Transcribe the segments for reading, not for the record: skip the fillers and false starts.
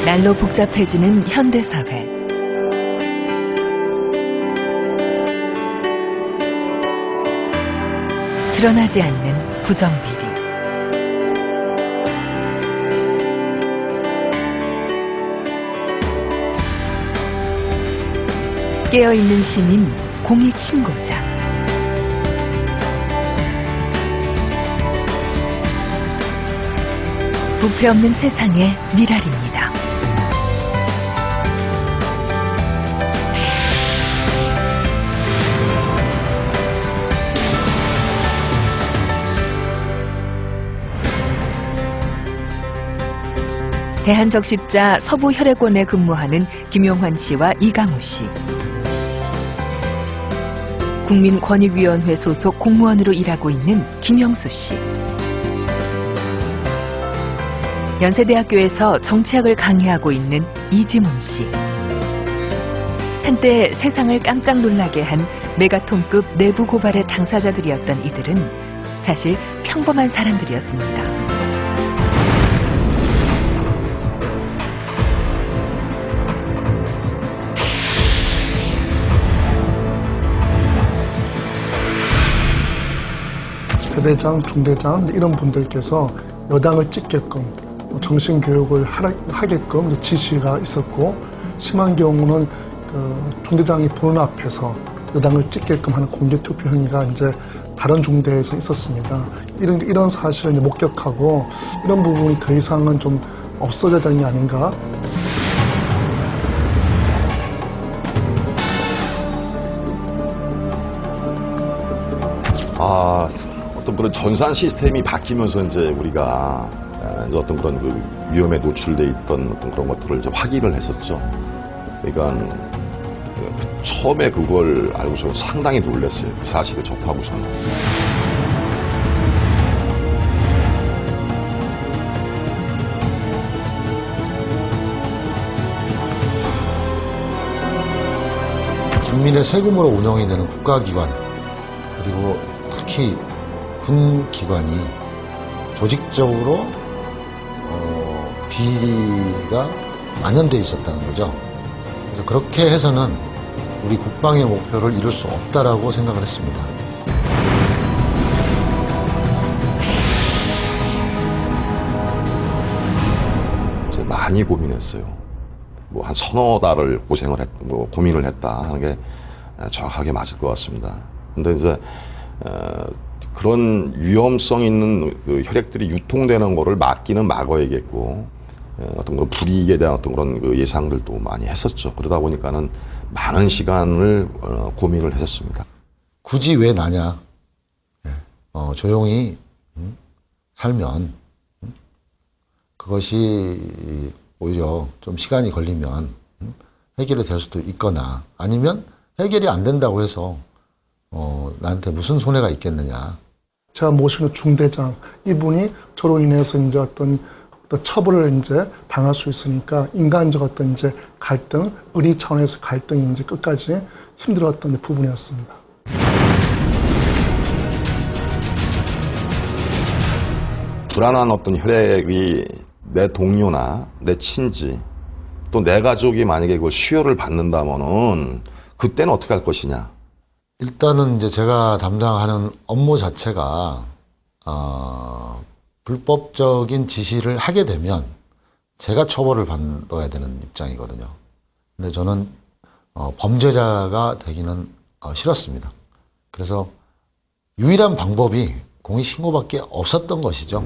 날로 복잡해지는 현대사회. 드러나지 않는 부정비리. 깨어있는 시민 공익신고자. 부패 없는 세상의 미랄입니다. 대한적십자 서부혈액원에 근무하는 김용환 씨와 이강우 씨. 국민권익위원회 소속 공무원으로 일하고 있는 김영수 씨. 연세대학교에서 정치학을 강의하고 있는 이지문 씨. 한때 세상을 깜짝 놀라게 한 메가톤급 내부 고발의 당사자들이었던 이들은 사실 평범한 사람들이었습니다. 대대장, 중대장 이런 분들께서 여당을 찍게끔 정신교육을 하게끔 지시가 있었고, 심한 경우는 중대장이 보는 앞에서 여당을 찍게끔 하는 공개투표 행위가 이제 다른 중대에서 있었습니다. 이런 사실을 이제 목격하고 이런 부분이 더 이상은 좀 없어져야 되는 게 아닌가. 어떤 그런 전산 시스템이 바뀌면서 이제 우리가 이제 어떤 그런 그 위험에 노출돼 있던 어떤 그런 것들을 이제 확인을 했었죠. 그러니까 처음에 그걸 알고서 상당히 놀랐어요. 그 사실을 접하고서는. 국민의 세금으로 운영이 되는 국가기관, 그리고 특히 군기관이 조직적으로 비리가 만연되어 있었다는 거죠. 그래서 그렇게 해서는 우리 국방의 목표를 이룰 수 없다라고 생각을 했습니다. 많이 고민했어요. 뭐 한 서너 달을 고민을 했다 하는 게 정확하게 맞을 것 같습니다. 근데 이제 그런 위험성 있는 그 혈액들이 유통되는 거를 막기는 막아야겠고, 어떤 그런 불이익에 대한 어떤 그런 그 예상들도 많이 했었죠. 그러다 보니까는 많은 시간을 고민을 했었습니다. 굳이 왜 나냐? 조용히 살면 그것이 오히려 좀 시간이 걸리면 해결이 될 수도 있거나, 아니면 해결이 안 된다고 해서 나한테 무슨 손해가 있겠느냐. 제가 모시는 중대장, 이분이 저로 인해서 이제 어떤 처벌을 이제 당할 수 있으니까 인간적 어떤 이제 갈등, 의리 차원에서 갈등이 이제 끝까지 힘들었던 부분이었습니다. 불안한 어떤 혈액이 내 동료나 내 친지 또 내 가족이 만약에 그걸 수혈을 받는다면은 그때는 어떻게 할 것이냐? 일단은 이제 제가 담당하는 업무 자체가 불법적인 지시를 하게 되면 제가 처벌을 받아야 되는 입장이거든요. 근데 저는 범죄자가 되기는 싫었습니다. 그래서 유일한 방법이 공익신고밖에 없었던 것이죠.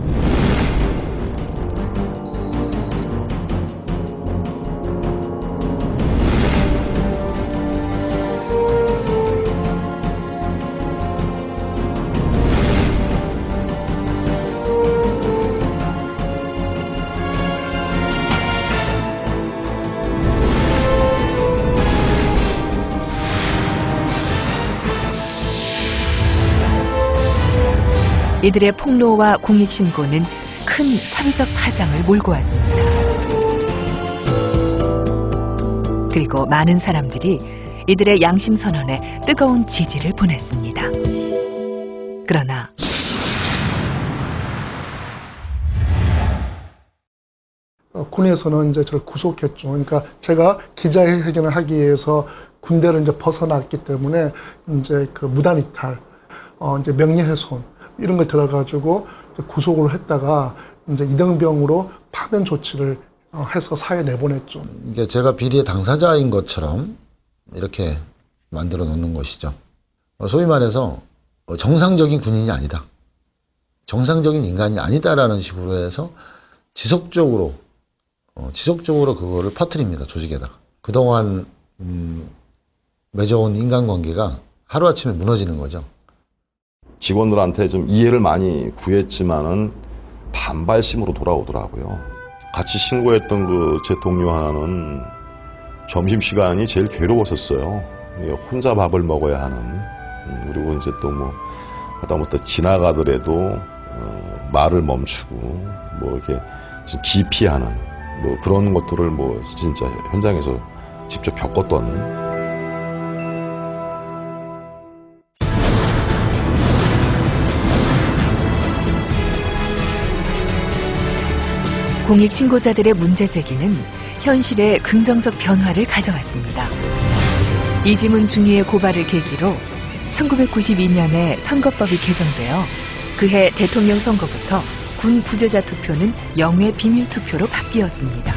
이들의 폭로와 공익신고는 큰 사회적 파장을 몰고 왔습니다. 그리고 많은 사람들이 이들의 양심선언에 뜨거운 지지를 보냈습니다. 그러나 군에서는 이제 저를 구속했죠. 그러니까 제가 기자회견을 하기 위해서 군대를 이제 벗어났기 때문에 이제 그 무단이탈, 이제 명예훼손 이런 걸 들어가지고 구속을 했다가 이제 이등병으로 파면 조치를 해서 사회에 내보냈죠. 이게 제가 비리의 당사자인 것처럼 이렇게 만들어 놓는 것이죠. 소위 말해서 정상적인 군인이 아니다. 정상적인 인간이 아니다라는 식으로 해서 지속적으로 그거를 퍼뜨립니다. 조직에다가. 그동안 맺어온 인간관계가 하루아침에 무너지는 거죠. 직원들한테 좀 이해를 많이 구했지만은 반발심으로 돌아오더라고요. 같이 신고했던 그 제 동료 하나는 점심시간이 제일 괴로웠었어요. 혼자 밥을 먹어야 하는. 그리고 이제 또 뭐 하다못해 지나가더라도 말을 멈추고 뭐 이렇게 기피하는 뭐 그런 것들을 뭐 진짜 현장에서 직접 겪었던. 공익신고자들의 문제 제기는 현실에 긍정적 변화를 가져왔습니다. 이지문 중위의 고발을 계기로 1992년에 선거법이 개정되어 그해 대통령 선거부터 군 부재자 투표는 영외 비밀 투표로 바뀌었습니다.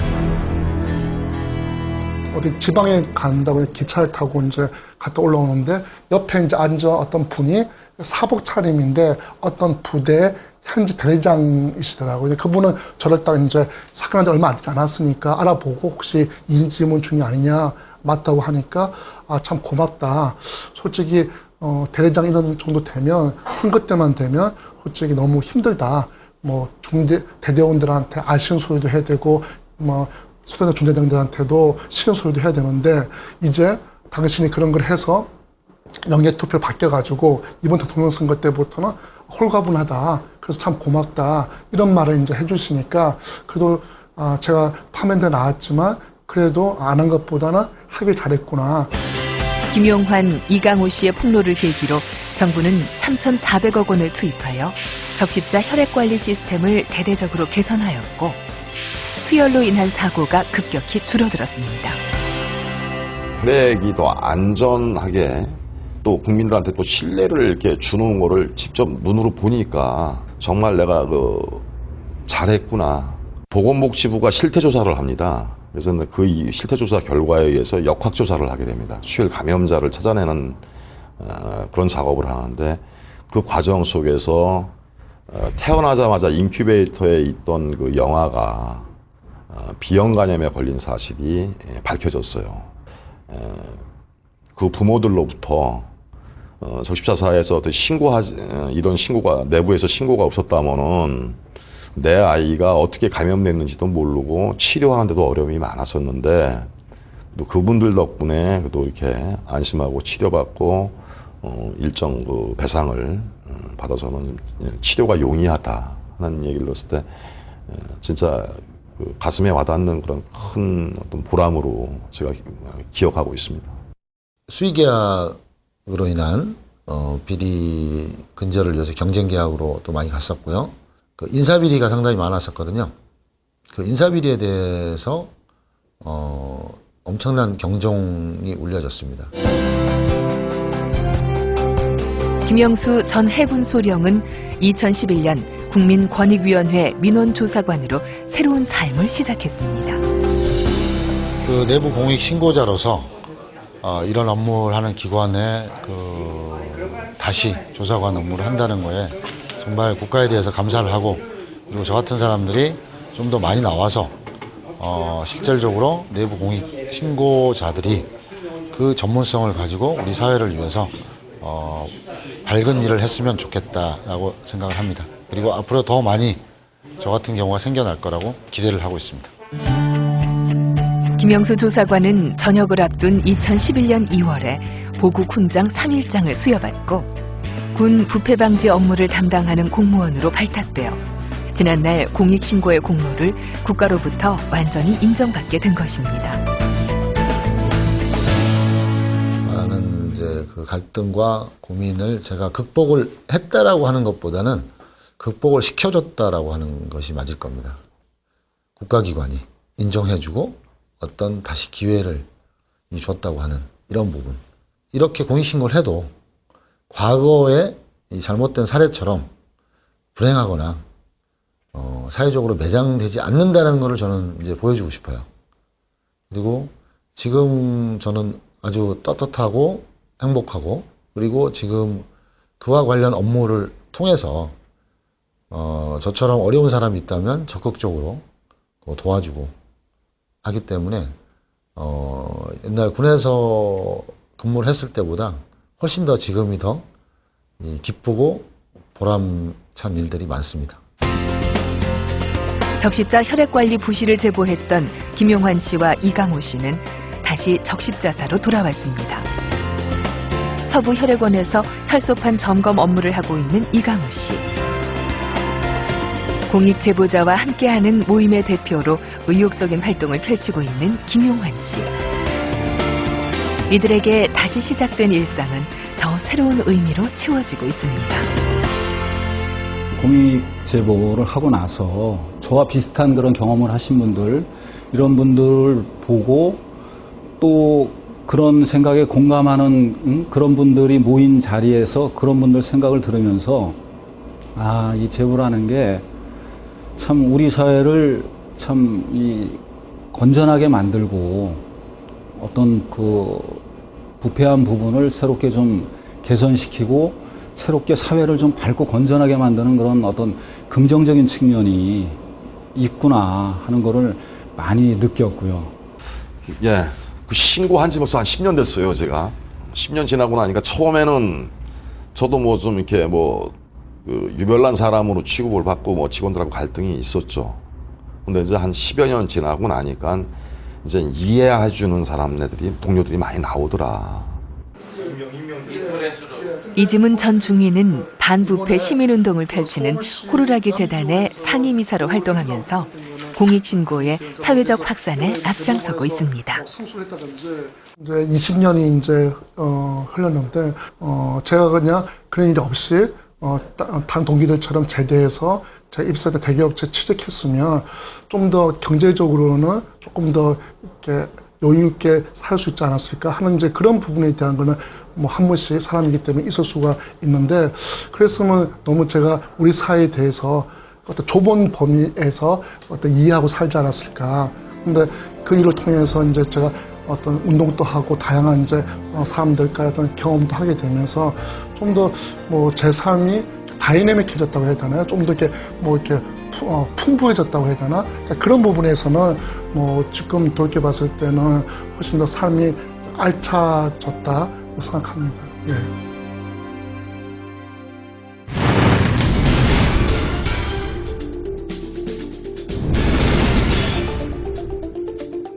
어디 지방에 간다고 기차를 타고 이제 갔다 올라오는데 옆에 이제 앉아 어떤 분이 사복 차림인데 어떤 부대 현지 대대장이시더라고요. 그분은 저를 딱 이제 사건한 지 얼마 안 되지 않았으니까 알아보고 혹시 이지문 중이 아니냐 맞다고 하니까 참 고맙다. 솔직히 대대장 이런 정도 되면 선거 때만 되면 솔직히 너무 힘들다. 뭐 대대원들한테 아쉬운 소리도 해야 되고 뭐 소대장 중대장들한테도 싫은 소리도 해야 되는데 이제 당신이 그런 걸 해서 영예투표로 바뀌어가지고 이번 대통령 선거 때부터는 홀가분하다. 그래서 참 고맙다. 이런 말을 이제 해주시니까 그래도 제가 파면돼 나왔지만 그래도 안 한 것보다는 하길 잘했구나. 김용환, 이강호 씨의 폭로를 계기로 정부는 3,400억 원을 투입하여 적십자 혈액관리 시스템을 대대적으로 개선하였고 수혈로 인한 사고가 급격히 줄어들었습니다. 혈액이 더 안전하게 또 국민들한테 또 신뢰를 이렇게 주는 거를 직접 눈으로 보니까 정말 내가 잘했구나. 보건복지부가 실태조사를 합니다. 그래서 그 실태조사 결과에 의해서 역학조사를 하게 됩니다. 수혈 감염자를 찾아내는 그런 작업을 하는데 그 과정 속에서 태어나자마자 인큐베이터에 있던 그 영아가 비형 간염에 걸린 사실이 밝혀졌어요. 그 부모들로부터 적십자사에서 이런 신고가 내부에서 신고가 없었다면은 내 아이가 어떻게 감염됐는지도 모르고 치료하는데도 어려움이 많았었는데 또 그분들 덕분에 또 이렇게 안심하고 치료받고 일정 그 배상을 받아서는 치료가 용이하다는 얘기를 들었을 때 진짜 그 가슴에 와닿는 그런 큰 어떤 보람으로 제가 기억하고 있습니다. 수의계약으로 인한 비리 근절을 위해서 경쟁계약으로 또 많이 갔었고요. 그 인사비리가 상당히 많았었거든요. 그 인사비리에 대해서 엄청난 경종이 울려졌습니다. 김영수 전 해군 소령은 2011년 국민권익위원회 민원조사관으로 새로운 삶을 시작했습니다. 그 내부 공익 신고자로서 이런 업무를 하는 기관에 다시 조사관 업무를 한다는 거에 정말 국가에 대해서 감사를 하고 그리고 저 같은 사람들이 좀 더 많이 나와서 실질적으로 내부 공익 신고자들이 그 전문성을 가지고 우리 사회를 위해서 밝은 일을 했으면 좋겠다라고 생각을 합니다. 그리고 앞으로 더 많이 저 같은 경우가 생겨날 거라고 기대를 하고 있습니다. 김영수 조사관은 전역을 앞둔 2011년 2월에 보국 훈장 3일장을 수여받고 군 부패 방지 업무를 담당하는 공무원으로 발탁되어 지난날 공익신고의 공로를 국가로부터 완전히 인정받게 된 것입니다. 많은 이제 그 갈등과 고민을 제가 극복을 했다라고 하는 것보다는 극복을 시켜줬다라고 하는 것이 맞을 겁니다. 국가기관이 인정해주고 어떤 다시 기회를 줬다고 하는 이런 부분. 이렇게 공익신고를 해도 과거의 이 잘못된 사례처럼 불행하거나 사회적으로 매장되지 않는다는 것을 저는 이제 보여주고 싶어요. 그리고 지금 저는 아주 떳떳하고 행복하고, 그리고 지금 그와 관련 업무를 통해서 저처럼 어려운 사람이 있다면 적극적으로 도와주고 하기 때문에 옛날 군에서 근무를 했을 때보다 훨씬 더 지금이 더 기쁘고 보람찬 일들이 많습니다. 적십자 혈액관리 부실을 제보했던 김용환 씨와 이강호 씨는 다시 적십자사로 돌아왔습니다. 서부혈액원에서 혈소판 점검 업무를 하고 있는 이강호 씨. 공익제보자와 함께하는 모임의 대표로 의욕적인 활동을 펼치고 있는 김용환 씨. 이들에게 다시 시작된 일상은 더 새로운 의미로 채워지고 있습니다. 공익제보를 하고 나서 저와 비슷한 그런 경험을 하신 분들, 이런 분들을 보고 또 그런 생각에 공감하는 그런 분들이 모인 자리에서 그런 분들 생각을 들으면서 이 제보라는 게 참 우리 사회를 참 건전하게 만들고 어떤 그 부패한 부분을 새롭게 좀 개선시키고 새롭게 사회를 좀 밝고 건전하게 만드는 그런 어떤 긍정적인 측면이 있구나 하는 거를 많이 느꼈고요. 예, 그 신고한 지 벌써 한 10년 됐어요, 제가. 10년 지나고 나니까 처음에는 저도 뭐 좀 이렇게 그 유별난 사람으로 취급을 받고 직원들하고 갈등이 있었죠. 근데 이제 한 10여 년 지나고 나니까 이제 이해해주는 동료들이 많이 나오더라. 이지문 전 중위는 반부패 시민운동을 펼치는 호루라기 재단의 상임이사로 활동하면서 공익신고의 사회적 확산에 앞장서고 있습니다. 이제 20년이 이제 흘렀는데 제가 그냥 그런 일이 없이 다른 동기들처럼 제대해서 제 입사 때 대기업체 취직했으면 좀 더 경제적으로는 조금 더 이렇게 여유 있게 살 수 있지 않았을까 하는 이제 그런 부분에 대한 거는 한 번씩 사람이기 때문에 있을 수가 있는데, 그랬으면 너무 제가 우리 사회에 대해서 어떤 좁은 범위에서 이해하고 살지 않았을까. 근데 그 일을 통해서 이제 제가 어떤 운동도 하고 다양한 이제 사람들과의 어떤 경험도 하게 되면서 좀 더 제 삶이 다이내믹해졌다고 해야 되나요? 좀 더 이렇게 풍부해졌다고 해야 되나? 그러니까 그런 부분에서는 지금 돌이켜봤을 때는 훨씬 더 삶이 알차졌다고 생각합니다. 예.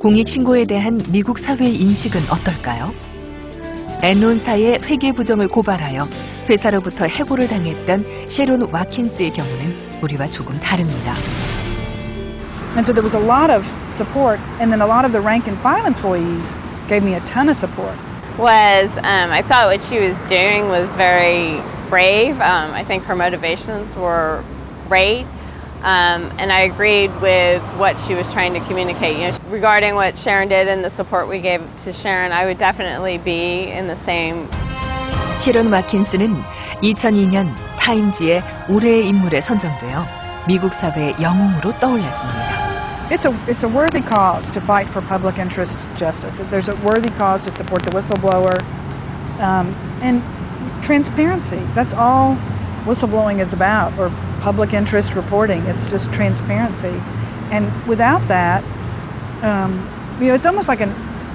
공익신고에 대한 미국 사회의 인식은 어떨까요? 엔론사의 회계 부정을 고발하여 회사로부터 해고를 당했던 셰론 와킨스의 경우는 우리와 조금 다릅니다. And so there was a lot of support, and then a lot of the rank and file employees gave me a ton of support. I thought what she was doing was very brave. I think her motivations were great. And I agreed with what she was trying to communicate. Regarding what Sharon did and the support we gave to Sharon, I would definitely be in the same. 셰론 와킨스는 2002년 타임지의 올해의 인물에 선정되어 미국 사회의 영웅으로 떠올랐습니다. It's a worthy cause to fight for public interest justice. There's a worthy cause to support the whistleblower and transparency. That's all whistleblowing is about, or public interest reporting. It's just transparency. And without that, it's almost like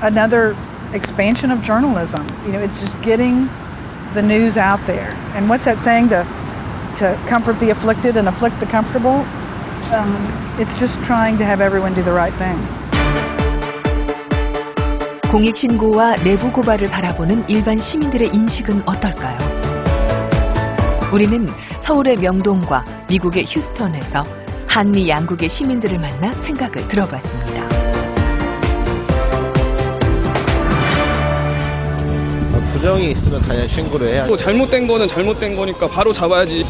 another expansion of journalism. It's just getting the news out there. And what's that saying? To comfort the afflicted and afflict the comfortable? It's just trying to have everyone do the right thing. 공익신고와 내부 고발을 바라보는 일반 시민들의 인식은 어떨까요? 우리는 서울의 명동과 미국의 휴스턴에서 한미 양국의 시민들을 만나 생각을 들어봤습니다. 부정이 있으면 당연히 신고를 해야죠. 잘못된 거는 잘못된 거니까 바로 잡아야지.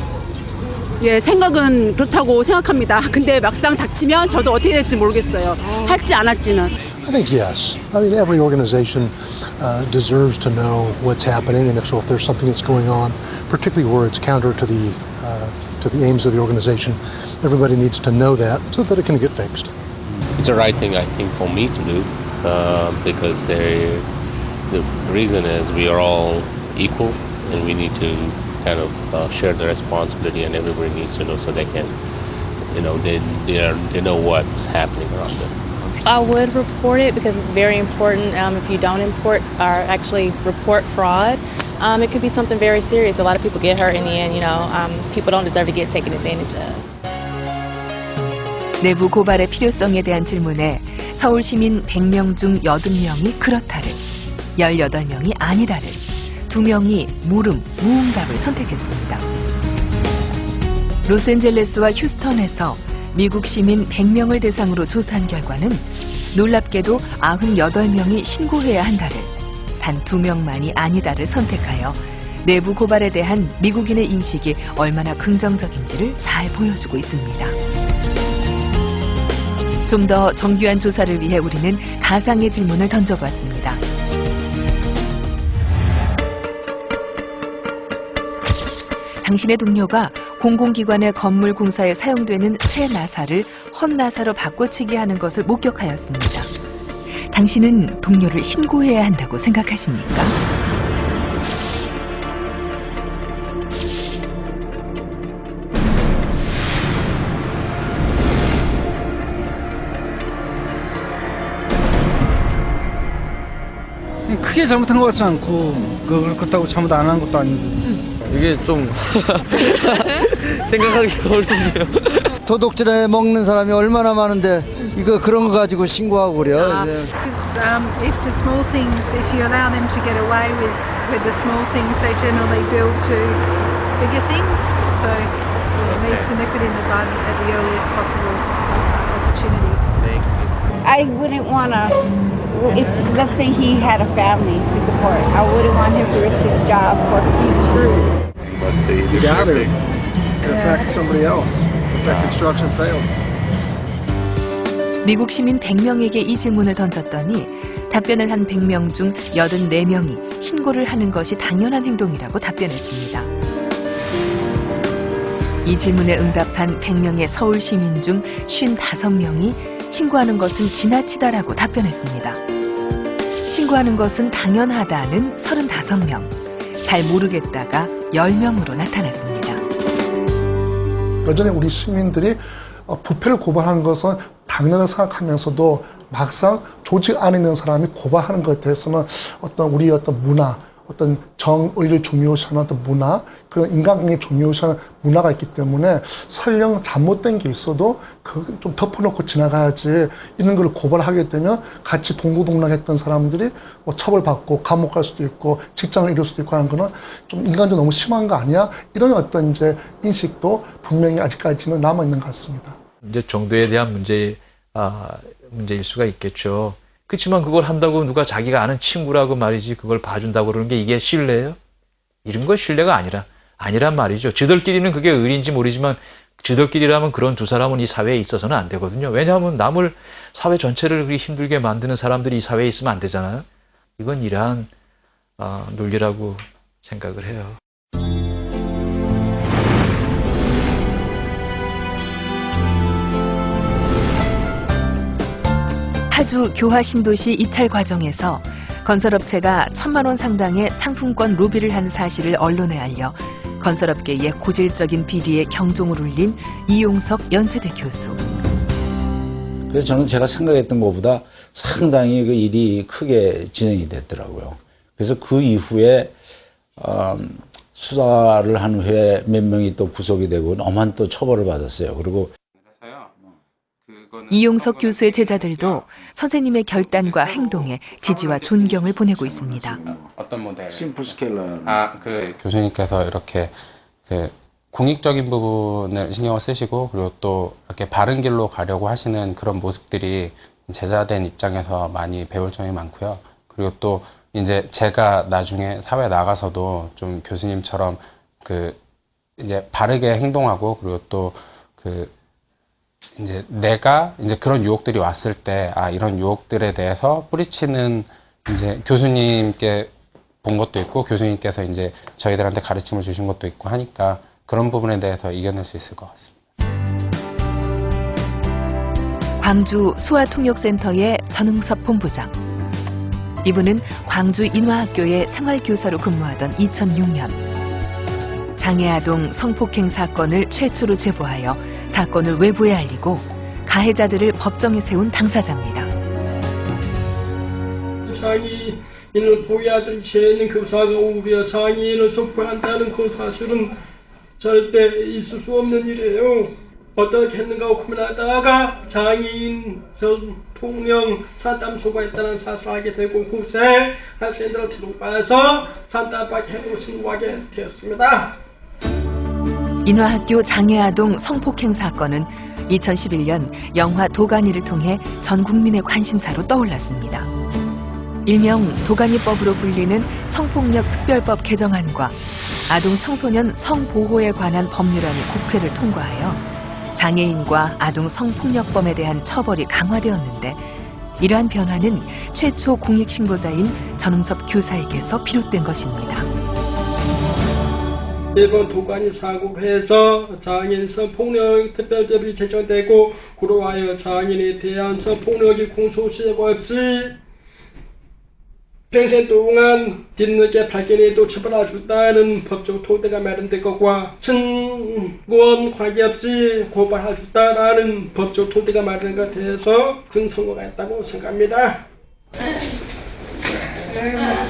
예, 생각은 그렇다고 생각합니다. 근데 막상 닥치면 저도 어떻게 될지 모르겠어요. 할지 안 할지는. I think yes. I mean, every organization deserves to know what's happening, and if there's something that's going on, particularly where it's counter to the aims of the organization, everybody needs to know that so that it can get fixed. It's the right thing, I think, for me to do because the reason is we are all equal, and we need to kind of share the responsibility, and everybody needs to know so they can, they know what's happening around them. I would report it because it's very important. If you don't actually report fraud, it could be something very serious. A lot of people get hurt in the end. People don't deserve to get taken advantage of. 내부 고발의 필요성에 대한 질문에 서울 시민 100명 중 80명이 그렇다를, 18명이 아니다를, 2명이 무응답을 선택했습니다. 로스앤젤레스와 휴스턴에서 미국 시민 100명을 대상으로 조사한 결과는 놀랍게도 98명이 신고해야 한다를, 단 2명만이 아니다를 선택하여 내부 고발에 대한 미국인의 인식이 얼마나 긍정적인지를 잘 보여주고 있습니다. 좀 더 정교한 조사를 위해 우리는 가상의 질문을 던져보았습니다. 당신의 동료가 공공기관의 건물 공사에 사용되는 새 나사를 헛나사로 바꿔치기 하는 것을 목격하였습니다. 당신은 동료를 신고해야 한다고 생각하십니까? 크게 잘못한 것 같지 않고 그렇다고 잘못 안 한 것도 아니고 이게 좀 생각하기 어렵네요. 도둑질해 먹는 사람이 얼마나 많은데 그런 거 가지고 신고하고 그래요. Because if the small things, if you allow them to get away with the small things, they generally build to bigger things. So you need to nip it in the bud at the earliest possible opportunity. I wouldn't want to, if let's say he had a family to support, I wouldn't want him to risk his job for a few screws. You got to affect somebody else if that construction failed. 미국 시민 100명에게 이 질문을 던졌더니 답변을 한 100명 중 84명이 신고를 하는 것이 당연한 행동이라고 답변했습니다. 이 질문에 응답한 100명의 서울 시민 중 55명이 신고하는 것은 지나치다라고 답변했습니다. 신고하는 것은 당연하다는 35명, 잘 모르겠다가 10명으로 나타났습니다. 여전히 우리 시민들이 부패를 고발하는 것은 당연하다고 생각하면서도 막상 조직 안에 있는 사람이 고발하는 것에 대해서는 우리의 문화, 정의를 중요시하는 문화, 그런 인간관계를 중요시하는 문화가 있기 때문에 설령 잘못된 게 있어도 좀 덮어놓고 지나가야지, 이런 걸 고발하게 되면 같이 동고동락했던 사람들이 처벌받고 감옥 갈 수도 있고 직장을 잃을 수도 있고 하는 거는 좀 인간적으로 너무 심한 거 아니야? 이런 이제 인식도 분명히 아직까지는 남아있는 것 같습니다. 이제 정도에 대한 문제일 수가 있겠죠. 그렇지만 그걸 한다고 누가 자기가 아는 친구라고 말이지 그걸 봐준다고 그러는 게 이게 신뢰예요? 이런 건 신뢰가 아니란 말이죠. 저들끼리는 그게 의리인지 모르지만 저들끼리라면 그런 두 사람은 이 사회에 있어서는 안 되거든요. 왜냐하면 남을, 사회 전체를 그렇게 힘들게 만드는 사람들이 이 사회에 있으면 안 되잖아요. 이건 이러한 논리라고 생각을 해요. 파주 교화 신도시 입찰 과정에서 건설업체가 1,000만 원 상당의 상품권 로비를 한 사실을 언론에 알려 건설업계의 고질적인 비리에 경종을 울린 이용석 연세대 교수. 그래서 저는 제가 생각했던 것보다 상당히 그 일이 크게 진행이 됐더라고요. 그래서 그 이후에 수사를 한 후에 몇 명이 또 구속이 되고 엄한 또 처벌을 받았어요. 그리고 이용석 교수의 제자들도 선생님의 결단과 행동에 지지와 존경을 보내고 있습니다. 어떤 모델? 심플 스케일러. 교수님께서 이렇게 공익적인 부분을 신경을 쓰시고 그리고 또 이렇게 바른 길로 가려고 하시는 그런 모습들이 제자된 입장에서 많이 배울 점이 많고요. 그리고 또 이제 제가 나중에 사회에 나가서도 좀 교수님처럼 이제 바르게 행동하고 그리고 또 이제 내가 이제 그런 유혹들이 왔을 때 이런 유혹들에 대해서 뿌리치는 이제 교수님께 본 것도 있고 교수님께서 이제 저희들한테 가르침을 주신 것도 있고 하니까 그런 부분에 대해서 이겨낼 수 있을 것 같습니다. 광주 수화통역센터의 전흥섭 본부장. 이분은 광주 인화학교의 생활교사로 근무하던 2006년 장애아동 성폭행 사건을 최초로 제보하여 사건을 외부에 알리고 가해자들을 법정에 세운 당사자입니다. 장애인을 보호하던 있는 교사가 오히려 장애인을 성폭행한다는 그 사실은 절대 있을 수 없는 일이에요. 어떻게 했는가 고민하다가 장애인 폭력 산담소가 있다는 사실을 알게 되고 그새 학생들을 데려가서 산담박 해고 신고하게 되었습니다. 인화학교 장애아동 성폭행 사건은 2011년 영화 도가니를 통해 전 국민의 관심사로 떠올랐습니다. 일명 도가니법으로 불리는 성폭력 특별법 개정안과 아동 청소년 성보호에 관한 법률안이 국회를 통과하여 장애인과 아동 성폭력범에 대한 처벌이 강화되었는데 이러한 변화는 최초 공익신고자인 전흥섭 교사에게서 비롯된 것입니다. 이번 도가니 사고로 해서 장애인 성폭력 특별법이 제정되고 그로하여 장애인에 대한 성폭력이 공소시효가 없이 평생 동안 뒤늦게 발견해도 처벌해준다는 법적 토대가 마련된 것과 친권 관계없이 고발해준다는 법적 토대가 마련된 것에 대해서 큰 성과가 있다고 생각합니다.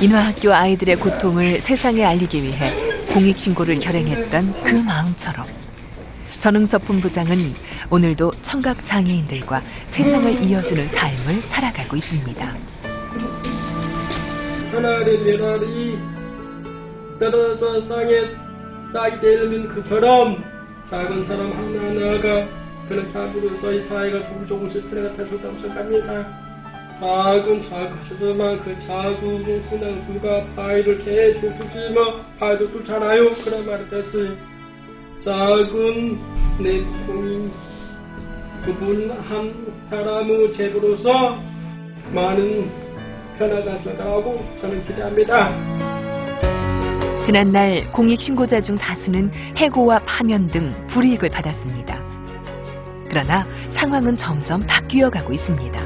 인화학교 아이들의 고통을 세상에 알리기 위해 공익신고를 결행했던 그 마음처럼 전흥섭 본부장은 오늘도 청각장애인들과 세상을 이어주는 삶을 살아가고 있습니다. 하나의 메달이 떨어져 땅에 싹이 되는 것처럼 작은 사람 하나하나가 그렇게 함으로써 이 사회가 조금씩 변해갈 수 있다고 생각합니다. 작은 그 작은 그냥 누가 파이를 계속 주시면 파이도 뚫잖아요. 그런 말을 했어요. 작은 내통이 그분 한 사람의 제보로서 많은 변화가 있을 거라고 저는 기대합니다. 지난날 공익신고자 중 다수는 해고와 파면 등 불이익을 받았습니다. 그러나 상황은 점점 바뀌어가고 있습니다.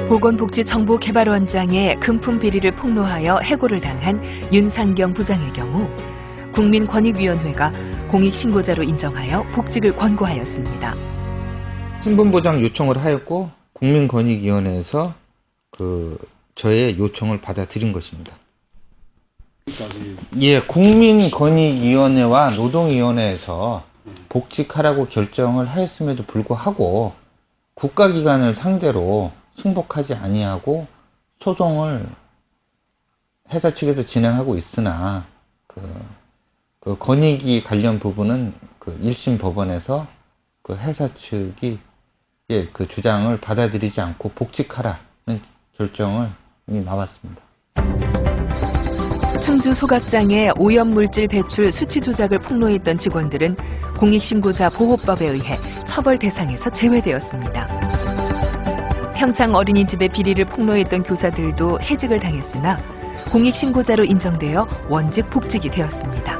보건복지정보개발원장의 금품 비리를 폭로하여 해고를 당한 윤상경 부장의 경우 국민권익위원회가 공익신고자로 인정하여 복직을 권고하였습니다. 신분보장 요청을 하였고 국민권익위원회에서 저의 요청을 받아들인 것입니다. 예, 국민권익위원회와 노동위원회에서 복직하라고 결정을 하였음에도 불구하고 국가기관을 상대로 승복하지 아니하고 소송을 회사 측에서 진행하고 있으나 그 권익위 관련 부분은 1심 법원에서 회사 측이 그 주장을 받아들이지 않고 복직하라는 결정을 이미 나왔습니다. 충주 소각장의 오염물질 배출 수치 조작을 폭로했던 직원들은 공익신고자 보호법에 의해 처벌 대상에서 제외되었습니다. 평창 어린이집의 비리를 폭로했던 교사들도 해직을 당했으나 공익신고자로 인정되어 원직 복직이 되었습니다.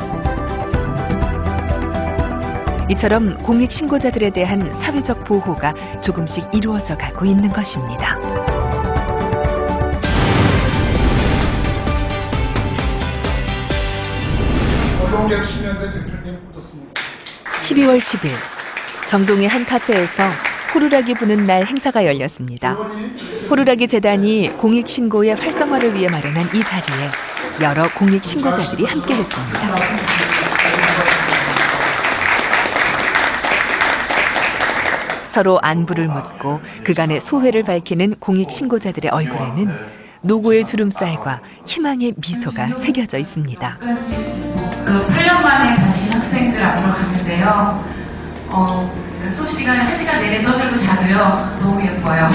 이처럼 공익신고자들에 대한 사회적 보호가 조금씩 이루어져 가고 있는 것입니다. 노동계약 10년대 대표님 묻었습니다. 12월 10일 정동의 한 카페에서 호루라기 부는 날 행사가 열렸습니다. 호루라기 재단이 공익신고의 활성화를 위해 마련한 이 자리에 여러 공익신고자들이 함께했습니다. 서로 안부를 묻고 그간의 소회를 밝히는 공익신고자들의 얼굴에는 노고의 주름살과 희망의 미소가 새겨져 있습니다. 8년 만에 다시 학생들 앞으로 갔는데요. 수업 시간에 1시간 내내 떠들고 자도요. 너무 예뻐요.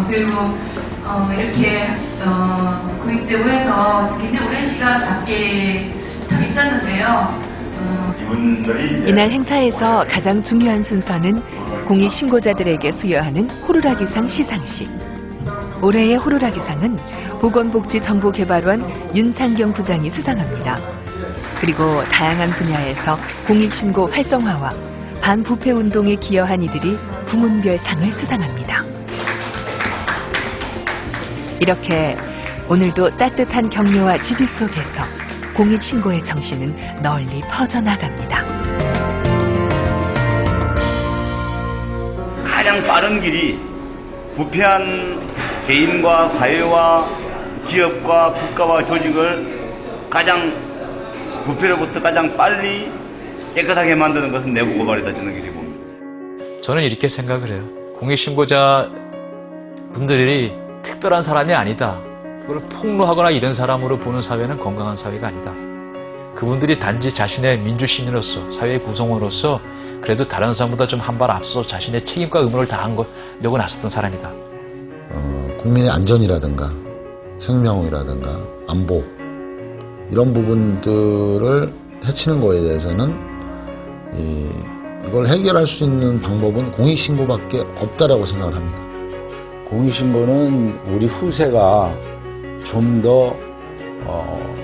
그리고 이렇게 공익제보해서 굉장히 오랜 시간 밖에 있었는데요. 이날 행사에서 가장 중요한 순서는 공익신고자들에게 수여하는 호루라기상 시상식. 올해의 호루라기상은 보건복지정보개발원 윤상경 부장이 수상합니다. 그리고 다양한 분야에서 공익신고 활성화와 반부패운동에 기여한 이들이 부문별 상을 수상합니다. 이렇게 오늘도 따뜻한 격려와 지지 속에서 공익신고의 정신은 널리 퍼져나갑니다. 가장 빠른 길이 부패한 개인과 사회와 기업과 국가와 조직을 부패로부터 가장 빨리 깨끗하게 만드는 것은 내부 고발이다, 저는 이렇게 봅니다. 저는 이렇게 생각을 해요. 공익신고자 분들이 특별한 사람이 아니다. 그걸 폭로하거나 이런 사람으로 보는 사회는 건강한 사회가 아니다. 그분들이 단지 자신의 민주시민으로서, 사회의 구성원으로서 그래도 다른 사람보다 좀 한 발 앞서 자신의 책임과 의무를 다하려고 나섰던 사람이다. 국민의 안전이라든가 생명이라든가 안보 이런 부분들을 해치는 거에 대해서는 이걸 해결할 수 있는 방법은 공익신고밖에 없다라고 생각을 합니다. 공익신고는 우리 후세가 좀 더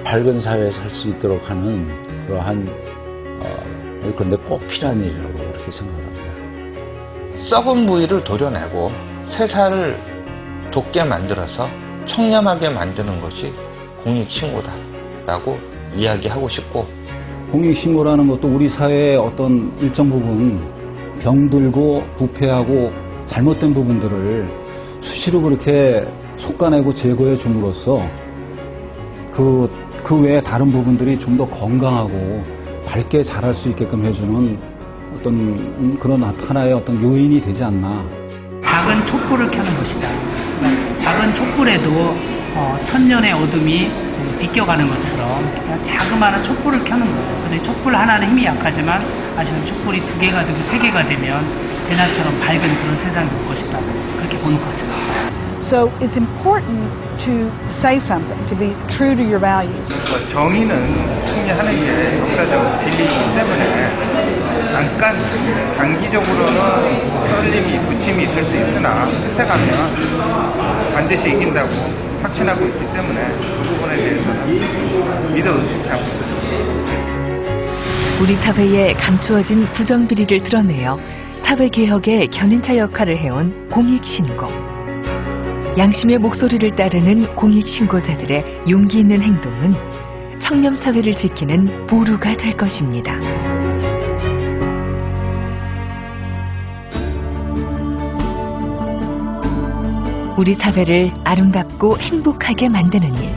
밝은 사회에 살 수 있도록 하는 그러한 그런데 꼭 필요한 일이라고 그렇게 생각합니다. 썩은 부위를 도려내고 새살을 돋게 만들어서 청렴하게 만드는 것이 공익신고다라고 이야기하고 싶고, 공익신고라는 것도 우리 사회의 어떤 일정 부분 병들고 부패하고 잘못된 부분들을 수시로 그렇게 솎아내고 제거해 줌으로써 그 외에 다른 부분들이 좀 더 건강하고 밝게 자랄 수 있게끔 해주는 어떤 그런 하나의 어떤 요인이 되지 않나. 작은 촛불을 켜는 것이다. 작은 촛불에도 천년의 어둠이 비껴가는 것처럼 그냥 자그마한 촛불을 켜는 거예요. 근데 촛불 하나는 힘이 약하지만 아시는 촛불이 2개가 되고 3개가 되면 대낮처럼 밝은 그런 세상이 올 것이다. 그렇게 보는 거죠. So it's important to say something, to be true to your values. 정의는 승리하는 게 역사적 진리이기 때문에 잠깐 단기적으로는 떨림이 부침이 있을 수 있으나 끝에 가면 반드시 이긴다고 확신하고 있기 때문에 그 부분에 대해서는 믿어 의심치 않고 있습니다. 우리 사회에 감추어진 부정비리를 드러내어 사회개혁의 견인차 역할을 해온 공익신고. 양심의 목소리를 따르는 공익신고자들의 용기 있는 행동은 청렴사회를 지키는 보루가 될 것입니다. 우리 사회를 아름답고 행복하게 만드는 일.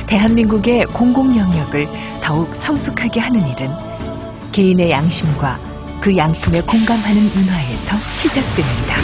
대한민국의 공공영역을 더욱 성숙하게 하는 일은 개인의 양심과 그 양심에 공감하는 문화에서 시작됩니다.